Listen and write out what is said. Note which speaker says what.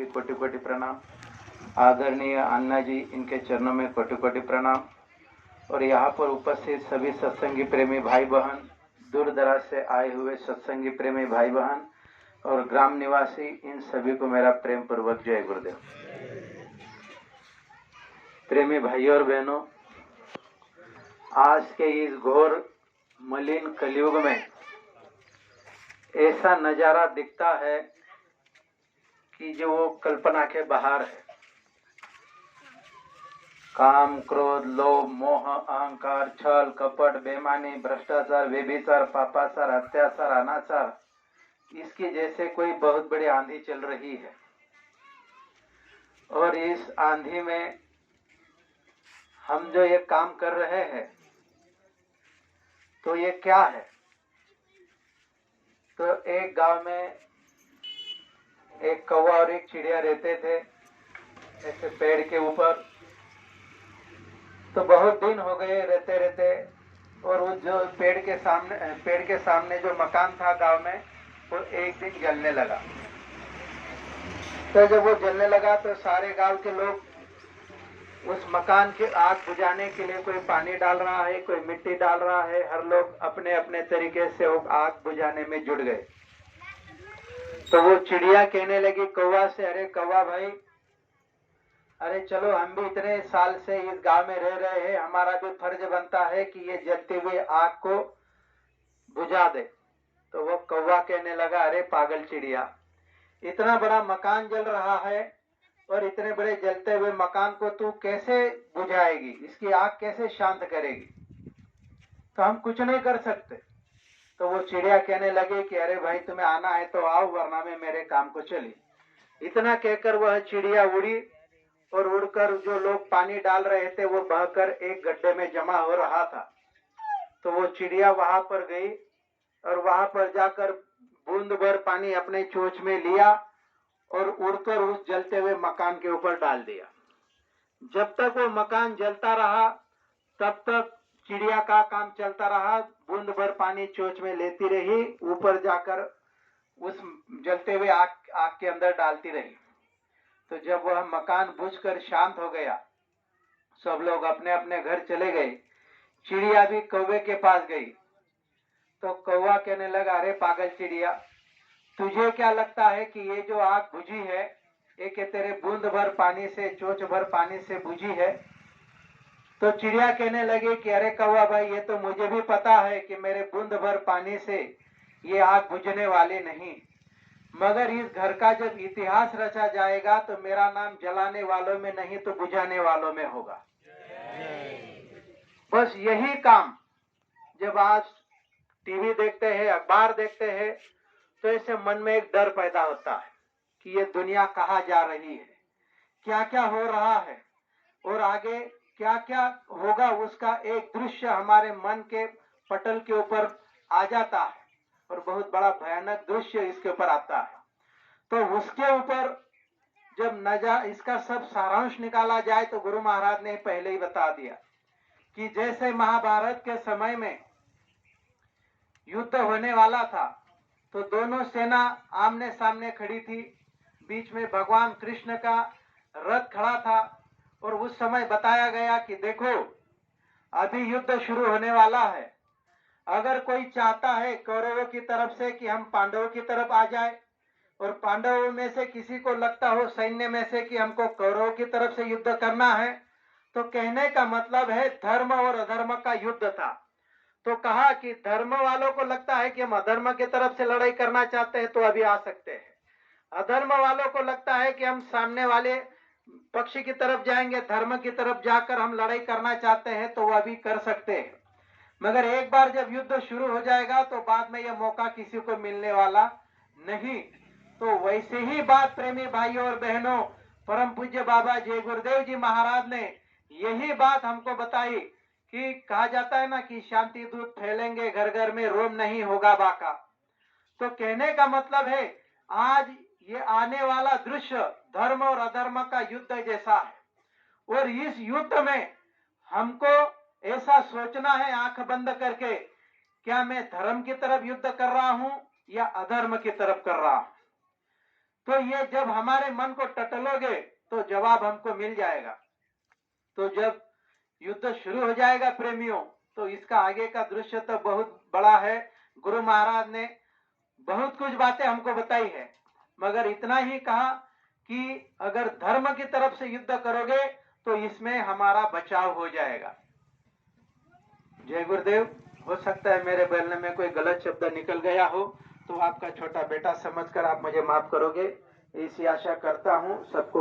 Speaker 1: भी कोटि कोटि प्रणाम। आदरणीय अन्ना जी, इनके चरणों में कोटि कोटि प्रणाम। और यहाँ पर उपस्थित सभी सत्संगी प्रेमी भाई बहन, दूर दराज से आए हुए सत्संगी प्रेमी भाई बहन और ग्राम निवासी, इन सभी को मेरा प्रेम पूर्वक जय गुरुदेव। प्रेमी भाइयों और बहनों, आज के इस घोर मलिन कलयुग में ऐसा नजारा दिखता है कि जो वो कल्पना के बाहर है। काम, क्रोध, लोभ, मोह, अहंकार, छल, कपट, बेईमानी, भ्रष्टाचार, व्यभिचार, पापाचार, अत्याचार, अनाचार, इसके जैसे कोई बहुत बड़ी आंधी चल रही है। और इस आंधी में हम जो ये काम कर रहे हैं, तो ये क्या है? तो एक गांव में एक कौवा और एक चिड़िया रहते थे ऐसे पेड़ के ऊपर। तो बहुत दिन हो गए रहते रहते, और वो जो पेड़ के सामने जो मकान था गांव में, वो एक दिन जलने लगा। तो जब वो जलने लगा तो सारे गांव के लोग उस मकान की आग बुझाने के लिए कोई पानी डाल रहा है, कोई मिट्टी डाल रहा है। हर लोग अपने अपने तरीके से वो आग बुझाने में जुट गए। तो वो चिड़िया कहने लगी कौवा से, अरे कौवा भाई, अरे चलो, हम भी इतने साल से इस गांव में रह रहे हैं, हमारा भी फर्ज बनता है कि ये जलती हुई आग को बुझा दे। तो वो कौवा कहने लगा, अरे पागल चिड़िया, इतना बड़ा मकान जल रहा है और इतने बड़े जलते हुए मकान को तू कैसे बुझाएगी, इसकी आग कैसे शांत करेगी? तो हम कुछ नहीं कर सकते। तो वो चिड़िया कहने लगे कि अरे भाई, तुम्हें आना है तो आओ, वरना मैं मेरे काम को चली। इतना कहकर वह चिड़िया उड़ी और उड़कर जो लोग पानी डाल रहे थे वो बहकर एक गड्ढे में जमा हो रहा था। तो वो चिड़िया वहां पर गई और वहां पर जाकर बूंद भर पानी अपने चोंच में लिया और उड़कर उस जलते हुए मकान के ऊपर डाल दिया। जब तक वो मकान जलता रहा तब तक चिड़िया का काम चलता रहा, बूंद भर पानी चोंच में लेती रही, ऊपर जाकर उस जलते हुए आग के अंदर डालती रही। तो जब वह मकान बुझकर शांत हो गया, सब लोग अपने अपने घर चले गए। चिड़िया भी कौवे के पास गई। तो कौवा कहने लगा, अरे पागल चिड़िया, तुझे क्या लगता है कि ये जो आग बुझी है, ये कि तेरे बूंद भर पानी से, चोंच भर पानी से बुझी है? तो चिड़िया कहने लगी कि अरे कौवा भाई, ये तो मुझे भी पता है कि मेरे बूंद भर पानी से ये आग बुझने वाली नहीं, मगर इस घर का जब इतिहास रचा जाएगा तो मेरा नाम जलाने वालों में नहीं तो बुझाने वालों में होगा। बस यही काम जब आज टीवी देखते हैं, अखबार देखते हैं, तो ऐसे मन में एक डर पैदा होता है कि ये दुनिया कहाँ जा रही है, क्या क्या हो रहा है और आगे क्या क्या होगा, उसका एक दृश्य हमारे मन के पटल के ऊपर आ जाता है और बहुत बड़ा भयानक दृश्य इसके ऊपर आता है। तो उसके ऊपर जब इसका सब सारांश निकाला जाए तो गुरु महाराज ने पहले ही बता दिया कि जैसे महाभारत के समय में युद्ध होने वाला था तो दोनों सेना आमने सामने खड़ी थी, बीच में भगवान कृष्ण का रथ खड़ा था और उस समय बताया गया कि देखो, अभी युद्ध शुरू होने वाला है। अगर कोई चाहता है कौरवों की तरफ से कि हम पांडवों की तरफ आ जाए और पांडवों में से किसी को लगता हो सैन्य में से कि हमको कौरवों की तरफ से युद्ध करना है, तो कहने का मतलब है धर्म और अधर्म का युद्ध था। तो कहा कि धर्म वालों को लगता है कि हम अधर्म की तरफ से लड़ाई करना चाहते हैं तो अभी आ सकते हैं। अधर्म वालों को लगता है कि हम सामने वाले पक्ष की तरफ जाएंगे, धर्म की तरफ जाकर हम लड़ाई करना चाहते हैं तो वो अभी कर सकते हैं। मगर एक बार जब युद्ध शुरू हो जाएगा तो बाद में यह मौका किसी को मिलने वाला नहीं। तो वैसे ही बात प्रेमी भाइयों और बहनों, परम पूज्य बाबा जय गुरुदेव जी महाराज ने यही बात हमको बताई कि कहा जाता है ना कि शांति दूत फैलेंगे घर घर में, रोम नहीं होगा बाका। तो कहने का मतलब है आज ये आने वाला दृश्य धर्म और अधर्म का युद्ध जैसा है और इस युद्ध में हमको ऐसा सोचना है आंख बंद करके, क्या मैं धर्म की तरफ युद्ध कर रहा हूं या अधर्म की तरफ कर रहा हूं? तो ये जब हमारे मन को टटलोगे तो जवाब हमको मिल जाएगा। तो जब युद्ध शुरू हो जाएगा प्रेमियों, तो इसका आगे का दृश्य तो बहुत बड़ा है। गुरु महाराज ने बहुत कुछ बातें हमको बताई है, मगर इतना ही कहा कि अगर धर्म की तरफ से युद्ध करोगे तो इसमें हमारा बचाव हो जाएगा। जय गुरुदेव। हो सकता है मेरे बोलने में कोई गलत शब्द निकल गया हो तो आपका छोटा बेटा समझकर आप मुझे माफ करोगे, ऐसी आशा करता हूं। सबको